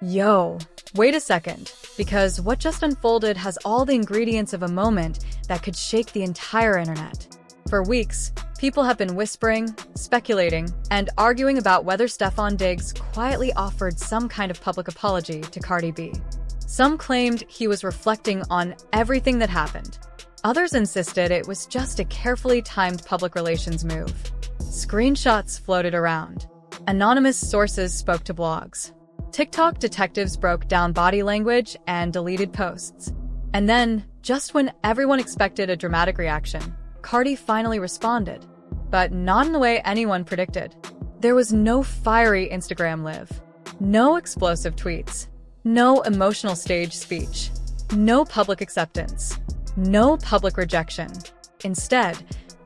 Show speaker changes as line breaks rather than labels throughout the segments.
Yo, wait a second, because what just unfolded has all the ingredients of a moment that could shake the entire internet. For weeks, people have been whispering, speculating, and arguing about whether Stefon Diggs quietly offered some kind of public apology to Cardi B. Some claimed he was reflecting on everything that happened. Others insisted it was just a carefully timed public relations move. Screenshots floated around. Anonymous sources spoke to blogs. TikTok detectives broke down body language and deleted posts. And then, just when everyone expected a dramatic reaction, Cardi finally responded. But not in the way anyone predicted. There was no fiery Instagram live, no explosive tweets, no emotional stage speech, no public acceptance, no public rejection. Instead,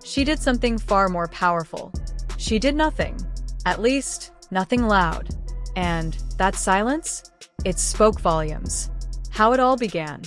she did something far more powerful. She did nothing. At least, nothing loud. And that silence? It spoke volumes. How it all began.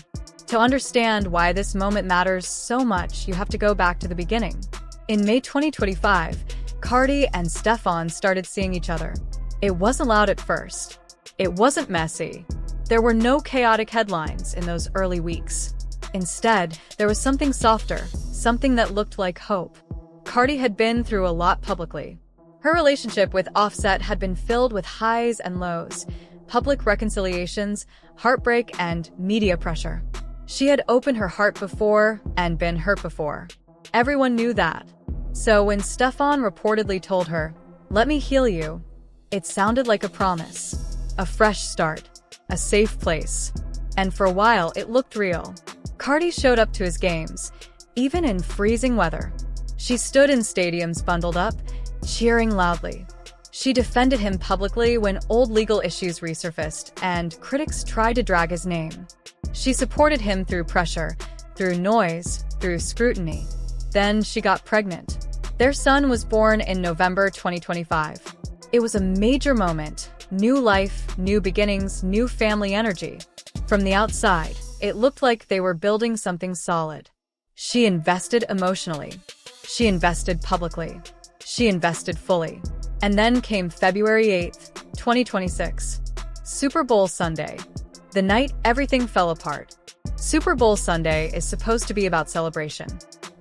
To understand why this moment matters so much, you have to go back to the beginning. In May 2025, Cardi and Stefon started seeing each other. It wasn't loud at first. It wasn't messy. There were no chaotic headlines in those early weeks. Instead, there was something softer, something that looked like hope. Cardi had been through a lot publicly. Her relationship with Offset had been filled with highs and lows, public reconciliations, heartbreak, and media pressure. She had opened her heart before and been hurt before. Everyone knew that. So when Stefon reportedly told her, "Let me heal you," it sounded like a promise. A fresh start. A safe place. And for a while, it looked real. Cardi showed up to his games, even in freezing weather. She stood in stadiums bundled up, cheering loudly. She defended him publicly when old legal issues resurfaced and critics tried to drag his name. She supported him through pressure, through noise, through scrutiny. Then she got pregnant. Their son was born in November 2025. It was a major moment. New life, new beginnings, new family energy. From the outside, it looked like they were building something solid. She invested emotionally. She invested publicly. She invested fully. And then came February 8th, 2026. Super Bowl Sunday. The night everything fell apart. Super Bowl Sunday is supposed to be about celebration,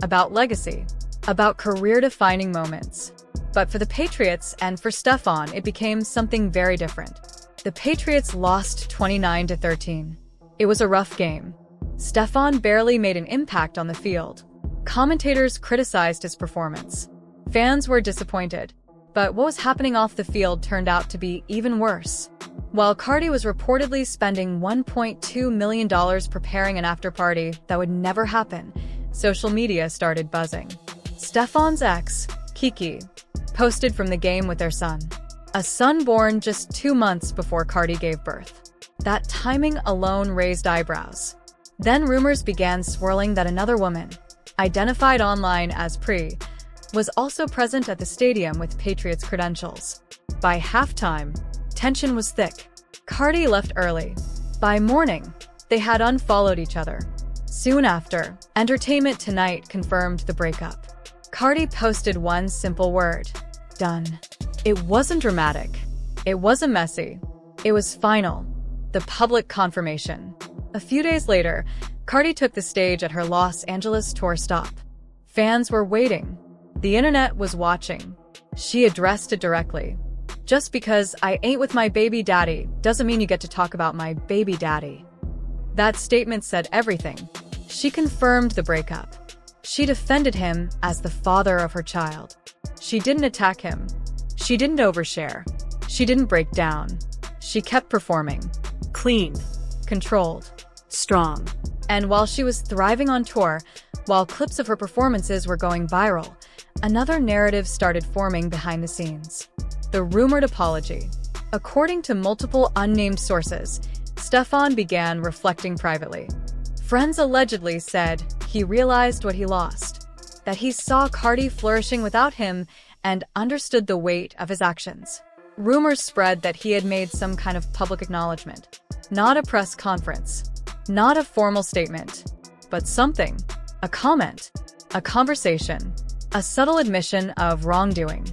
about legacy, about career-defining moments. But for the Patriots and for Stefon, it became something very different. The Patriots lost 29-13. It was a rough game. Stefon barely made an impact on the field. Commentators criticized his performance. Fans were disappointed. But what was happening off the field turned out to be even worse. While Cardi was reportedly spending $1.2 million preparing an after-party that would never happen, social media started buzzing. Stefon's ex, Kiki, posted from the game with their son. A son born just 2 months before Cardi gave birth. That timing alone raised eyebrows. Then rumors began swirling that another woman, identified online as Pre, was also present at the stadium with Patriots credentials. By halftime, tension was thick. Cardi left early. By morning, they had unfollowed each other. Soon after, Entertainment Tonight confirmed the breakup. Cardi posted one simple word: done. It wasn't dramatic. It wasn't messy. It was final. The public confirmation. A few days later, Cardi took the stage at her Los Angeles tour stop. Fans were waiting. The internet was watching. She addressed it directly. "Just because I ain't with my baby daddy doesn't mean you get to talk about my baby daddy." That statement said everything. She confirmed the breakup. She defended him as the father of her child. She didn't attack him. She didn't overshare. She didn't break down. She kept performing. Clean. Controlled. Strong. And while she was thriving on tour, while clips of her performances were going viral, another narrative started forming behind the scenes. The rumored apology. According to multiple unnamed sources, Stefon began reflecting privately. Friends allegedly said he realized what he lost, that he saw Cardi flourishing without him and understood the weight of his actions. Rumors spread that he had made some kind of public acknowledgement, not a press conference, not a formal statement, but something, a comment, a conversation, a subtle admission of wrongdoing.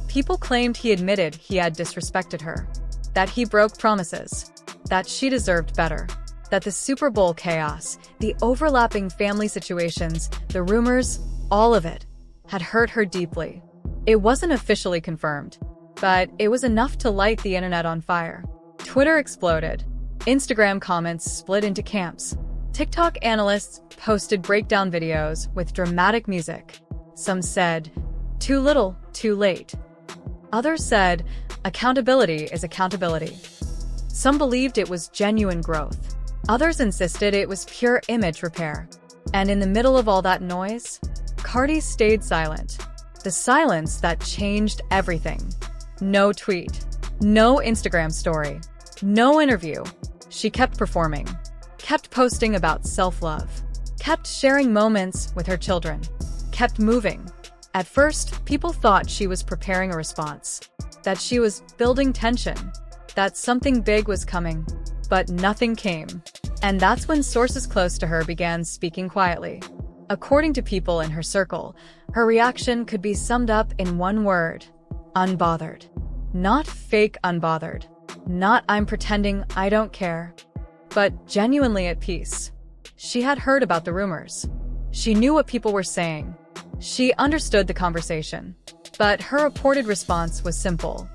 People claimed he admitted he had disrespected her, that he broke promises, that she deserved better, that the Super Bowl chaos, the overlapping family situations, the rumors, all of it, had hurt her deeply. It wasn't officially confirmed, but it was enough to light the internet on fire. Twitter exploded. Instagram comments split into camps. TikTok analysts posted breakdown videos with dramatic music. Some said, "Too little, too late." Others said, "Accountability is accountability." Some believed it was genuine growth. Others insisted it was pure image repair. And in the middle of all that noise, Cardi stayed silent. The silence that changed everything. No tweet. No Instagram story. No interview. She kept performing. Kept posting about self-love. Kept sharing moments with her children. Kept moving. At first, people thought she was preparing a response. That she was building tension. That something big was coming. But nothing came. And that's when sources close to her began speaking quietly. According to people in her circle, her reaction could be summed up in one word: unbothered. Not fake unbothered. Not "I'm pretending I don't care," but genuinely at peace. She had heard about the rumors. She knew what people were saying. She understood the conversation. But her reported response was simple: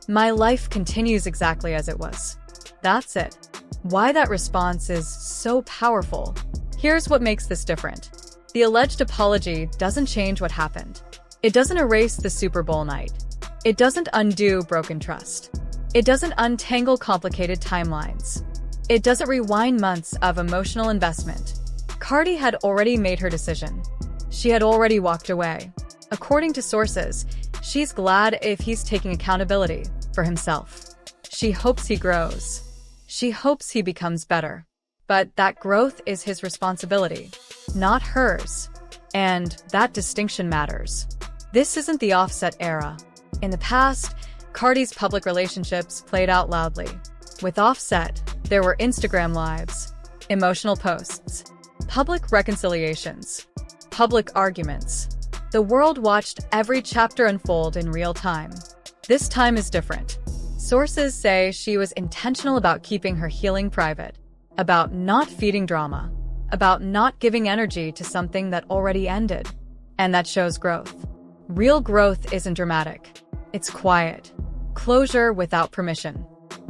"My life continues exactly as it was." That's it. Why that response is so powerful. Here's what makes this different. The alleged apology doesn't change what happened. It doesn't erase the Super Bowl night. It doesn't undo broken trust. It doesn't untangle complicated timelines. It doesn't rewind months of emotional investment. Cardi had already made her decision. She had already walked away. According to sources, she's glad if he's taking accountability for himself. She hopes he grows. She hopes he becomes better. But that growth is his responsibility, not hers. And that distinction matters. This isn't the Offset era. In the past, Cardi's public relationships played out loudly. With Offset, there were Instagram lives, emotional posts, public reconciliations, public arguments. The world watched every chapter unfold in real time. This time is different. Sources say she was intentional about keeping her healing private, about not feeding drama, about not giving energy to something that already ended. And that shows growth. Real growth isn't dramatic. It's quiet. Closure without permission.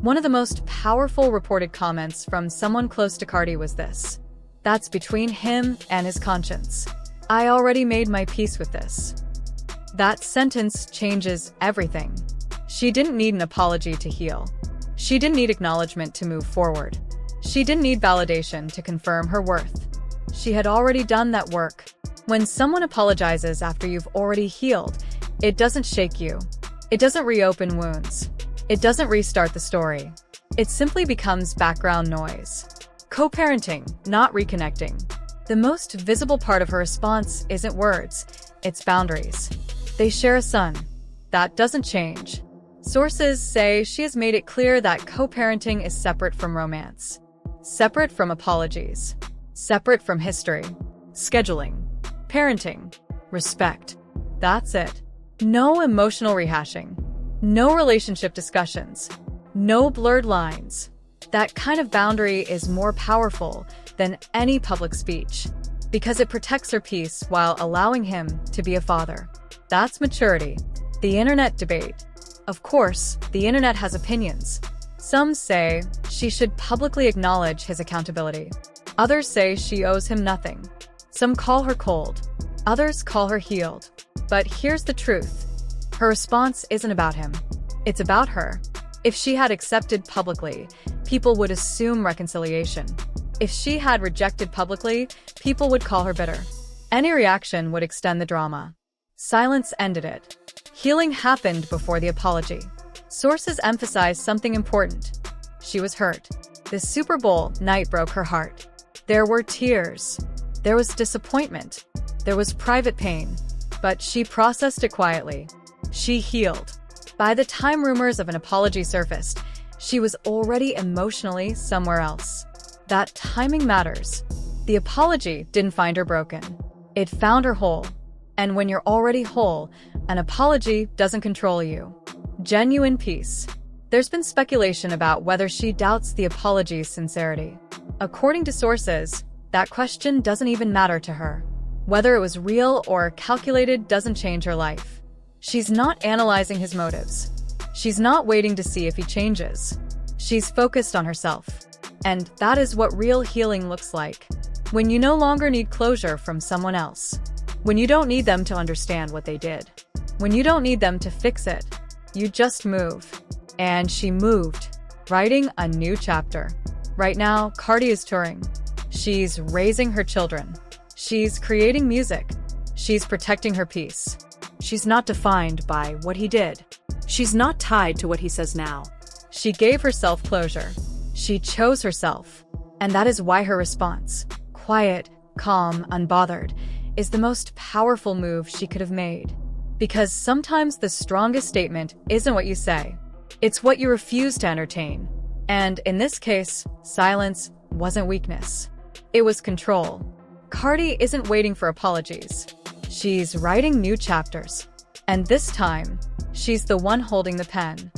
One of the most powerful reported comments from someone close to Cardi was this: "That's between him and his conscience. I already made my peace with this." That sentence changes everything. She didn't need an apology to heal. She didn't need acknowledgement to move forward. She didn't need validation to confirm her worth. She had already done that work. When someone apologizes after you've already healed, it doesn't shake you. It doesn't reopen wounds. It doesn't restart the story. It simply becomes background noise. Co-parenting, not reconnecting. The most visible part of her response isn't words, it's boundaries. They share a son. That doesn't change. Sources say she has made it clear that co-parenting is separate from romance. Separate from apologies. Separate from history. Scheduling. Parenting. Respect. That's it. No emotional rehashing. No relationship discussions. No blurred lines. That kind of boundary is more powerful than any public speech, because it protects her peace while allowing him to be a father. That's maturity. The internet debate. Of course, the internet has opinions. Some say she should publicly acknowledge his accountability. Others say she owes him nothing. Some call her cold. Others call her healed. But here's the truth. Her response isn't about him. It's about her. If she had accepted publicly, people would assume reconciliation. If she had rejected publicly, people would call her bitter. Any reaction would extend the drama. Silence ended it. Healing happened before the apology. Sources emphasize something important. She was hurt. The Super Bowl night broke her heart. There were tears. There was disappointment. There was private pain. But she processed it quietly. She healed. By the time rumors of an apology surfaced, she was already emotionally somewhere else. That timing matters. The apology didn't find her broken. It found her whole. And when you're already whole, an apology doesn't control you. Genuine peace. There's been speculation about whether she doubts the apology's sincerity. According to sources, that question doesn't even matter to her. Whether it was real or calculated doesn't change her life. She's not analyzing his motives. She's not waiting to see if he changes. She's focused on herself. And that is what real healing looks like. When you no longer need closure from someone else. When you don't need them to understand what they did. When you don't need them to fix it. You just move. And she moved, writing a new chapter. Right now, Cardi is touring. She's raising her children. She's creating music. She's protecting her peace. She's not defined by what he did.
She's not tied to what he says now.
She gave herself closure. She chose herself. And that is why her response, quiet, calm, unbothered, is the most powerful move she could have made. Because sometimes the strongest statement isn't what you say. It's what you refuse to entertain. And in this case, silence wasn't weakness. It was control. Cardi isn't waiting for apologies. She's writing new chapters. And this time, she's the one holding the pen.